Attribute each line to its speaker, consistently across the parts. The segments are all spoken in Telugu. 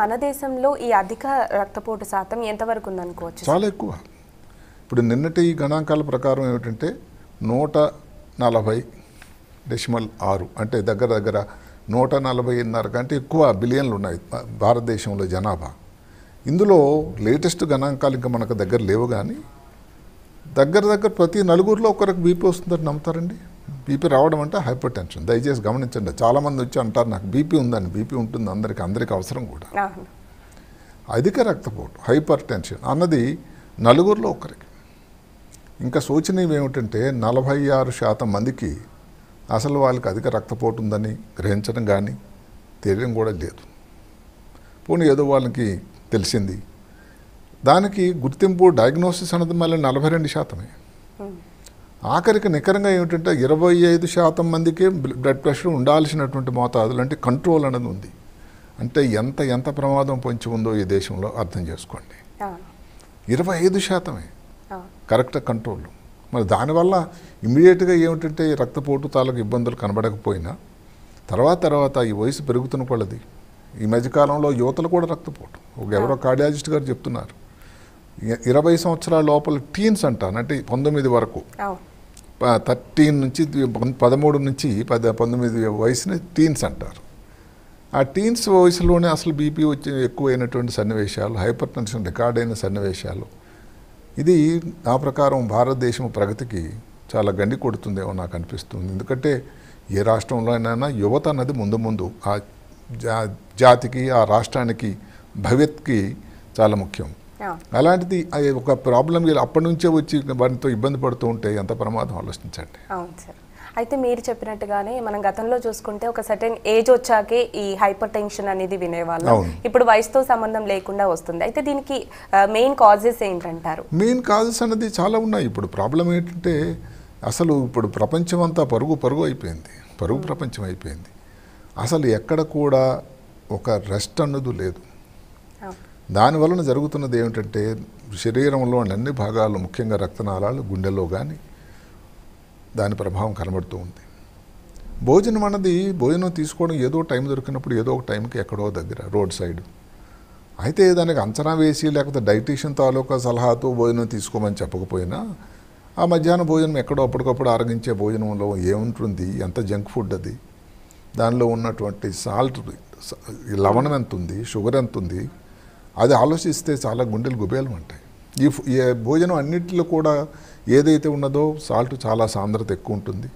Speaker 1: మన దేశంలో ఈ అధిక రక్తపోటు శాతం ఎంతవరకు ఉందనుకోవచ్చు?
Speaker 2: చాలా ఎక్కువ. ఇప్పుడు నిన్నటి గణాంకాల ప్రకారం ఏమిటంటే 140.6 అంటే దగ్గర దగ్గర 140.5 కంటే ఎక్కువ బిలియన్లు ఉన్నాయి భారతదేశంలో జనాభా. ఇందులో లేటెస్ట్ గణాంకాలు ఇంకా మనకు దగ్గర లేవు, కానీ దగ్గర ప్రతి నలుగురిలో ఒకరికి బీపీ వస్తుందని నమ్ముతారండి. బీపీ రావడం అంటే హైపర్ టెన్షన్. దయచేసి గమనించండి. చాలామంది వచ్చి అంటారు నాకు బీపీ ఉందని. బీపీ ఉంటుంది, అందరికీ అవసరం కూడా. అధిక రక్తపోటు హైపర్ టెన్షన్ అన్నది నలుగురిలో ఒకరికి. ఇంకా శోచనీయం ఏమిటంటే 46% మందికి అసలు వాళ్ళకి అధిక రక్తపోటు ఉందని గ్రహించడం కానీ తెలియడం కూడా లేదు. పోనీ ఏదో వాళ్ళకి తెలిసింది, దానికి గుర్తింపు డయాగ్నోసిస్ అన్నది మళ్ళీ 42%. ఆఖరికి నికరంగా ఏమిటంటే 25% మందికే బ్లడ్ ప్రెషర్ ఉండాల్సినటువంటి మోతాదులు అంటే కంట్రోల్ అనేది ఉంది. అంటే ఎంత ప్రమాదం పొంచి ఉందో ఈ దేశంలో అర్థం చేసుకోండి. 25% కరెక్ట్ కంట్రోల్. మరి దానివల్ల ఇమ్మీడియట్గా ఏమిటంటే రక్తపోటు తాలూకు ఇబ్బందులు కనబడకపోయినా తర్వాత ఈ వయసు పెరుగుతున్న కొలది ఈ మధ్యకాలంలో యువతలు కూడా రక్తపోటు. ఎవరో కార్డియాలజిస్ట్ గారు చెప్తున్నారు 20 సంవత్సరాల లోపల టీన్స్ అంటాను, అంటే 19 వరకు, 13 నుంచి 13 నుంచి 19 వయసుని టీన్స్ అంటారు. ఆ టీన్స్ వయసులోనే అసలు బీపీ వచ్చి ఎక్కువైనటువంటి సన్నివేశాలు, హైపర్ టెన్షన్ రికార్డ్ అయిన సన్నివేశాలు. ఇది నా ప్రకారం భారతదేశం ప్రగతికి చాలా గండి కొడుతుందేమో నాకు అనిపిస్తుంది. ఎందుకంటే ఏ రాష్ట్రంలో అయినా యువత అన్నది ముందు ఆ జాతికి, ఆ రాష్ట్రానికి, భవిష్యత్కి చాలా ముఖ్యం. అలాంటిది ఒక ప్రాబ్లం అప్పటి నుంచే వచ్చి వారితో ఇబ్బంది పడుతూ ఉంటే ఎంత ప్రమాదం ఆలోచించండి.
Speaker 1: అవును సార్. అయితే మీరు చెప్పినట్టుగానే మనం గతంలో చూసుకుంటే ఒక సర్టెన్ ఏజ్ వచ్చాకే ఈ హైపర్ టెన్షన్ అనేది వినేవాళ్ళం. ఇప్పుడు వయసుతో సంబంధం లేకుండా వస్తుంది. అయితే దీనికి మెయిన్ కాజెస్ ఏంటంటారు?
Speaker 2: మెయిన్ కాజెస్ అనేది చాలా ఉన్నాయి. ఇప్పుడు ప్రాబ్లం ఏంటంటే అసలు ఇప్పుడు ప్రపంచం అంతా పరుగు అయిపోయింది, పరుగు ప్రపంచం అయిపోయింది. అసలు ఎక్కడ కూడా ఒక రెస్ట్ అన్నది లేదు. దానివలన జరుగుతున్నది ఏమిటంటే శరీరంలో అన్ని భాగాలు, ముఖ్యంగా రక్తనాళాలు, గుండెల్లో కానీ దాని ప్రభావం కనబడుతూ ఉంది. భోజనం అన్నది భోజనం తీసుకోవడం ఏదో టైం దొరికినప్పుడు ఏదో ఒక టైంకి ఎక్కడో దగ్గర రోడ్ సైడ్. అయితే దానికి అంచనా వేసి లేకపోతే డైటీషియన్ తాలూకా సలహాతో భోజనం తీసుకోమని చెప్పకపోయినా ఆ మధ్యాహ్న భోజనం ఎక్కడో అప్పటికప్పుడు ఆరగించే భోజనంలో ఏముంటుంది, ఎంత జంక్ ఫుడ్ అది, దానిలో ఉన్నటువంటి సాల్ట్, లవణం ఎంత ఉంది, షుగర్ ఎంత ఉంది, అది ఆలోచిస్తే చాలా గుండెలు గుబేలం ఉంటాయి. ఈ భోజనం అన్నింటిలో కూడా ఏదైతే ఉన్నదో సాల్ట్ చాలా సాంద్రత ఎక్కువ ఉంటుంది.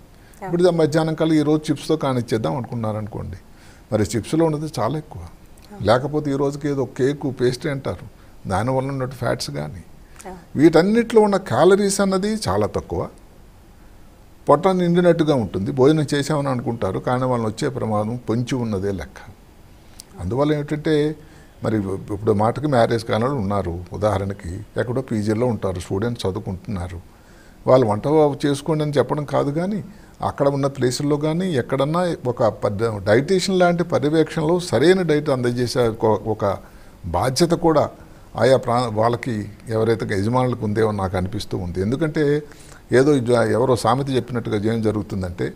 Speaker 2: ఇప్పుడు మధ్యాహ్నం కల్లా ఈరోజు చిప్స్తో కానిచ్చేద్దాం అనుకున్నారనుకోండి, మరి చిప్స్లో ఉన్నది చాలా ఎక్కువ. లేకపోతే ఈ రోజుకి ఏదో కేకు, పేస్ట్రీ అంటారు, దానివల్ల ఉన్నట్టు ఫ్యాట్స్ కానీ, వీటన్నిటిలో ఉన్న క్యాలరీస్ అన్నది చాలా తక్కువ. పొట్ట నిండినట్టుగా ఉంటుంది. భోజనం చేసామని అనుకుంటారు, కానీ వాళ్ళని వచ్చే ప్రమాదం పొంచి ఉన్నదే లెక్క. అందువల్ల ఏమిటంటే మరి ఇప్పుడు మాటకి మ్యారేజ్ కాని ఉన్నారు, ఉదాహరణకి ఎక్కడో పీజీలో ఉంటారు, స్టూడెంట్స్ చదువుకుంటున్నారు. వాళ్ళు వంట చేసుకోండి అని చెప్పడం కాదు, కానీ అక్కడ ఉన్న ప్లేసుల్లో కానీ ఎక్కడన్నా ఒక డైటీషియన్ లాంటి పర్యవేక్షణలో సరైన డైట్ అందజేసే ఒక బాధ్యత కూడా ఆయా వాళ్ళకి ఎవరైతే యజమానులకు ఉందేమో నాకు అనిపిస్తూ ఉంది. ఎందుకంటే ఏదో ఎవరో సామెత చెప్పినట్టుగా ఏం జరుగుతుందంటే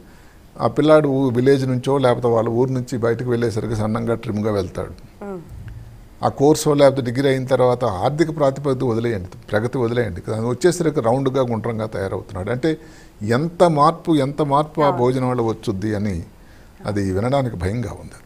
Speaker 2: ఆ పిల్లాడు విలేజ్ నుంచో లేకపోతే వాళ్ళ ఊరు నుంచి బయటకు వెళ్ళేసరికి సన్నంగా ట్రిమ్గా వెళ్తాడు. ఆ కోర్సు లేకపోతే డిగ్రీ అయిన తర్వాత ఆర్థిక ప్రాతిపదిక వదిలేయండి, ప్రగతి వదిలేయండి, వచ్చేసరికి రౌండ్గా గుండ్రంగా తయారవుతున్నాడు. అంటే ఎంత మార్పు ఆ భోజనం వల్ల వచ్చుద్ది అని అది వినడానికి భయంగా ఉంది.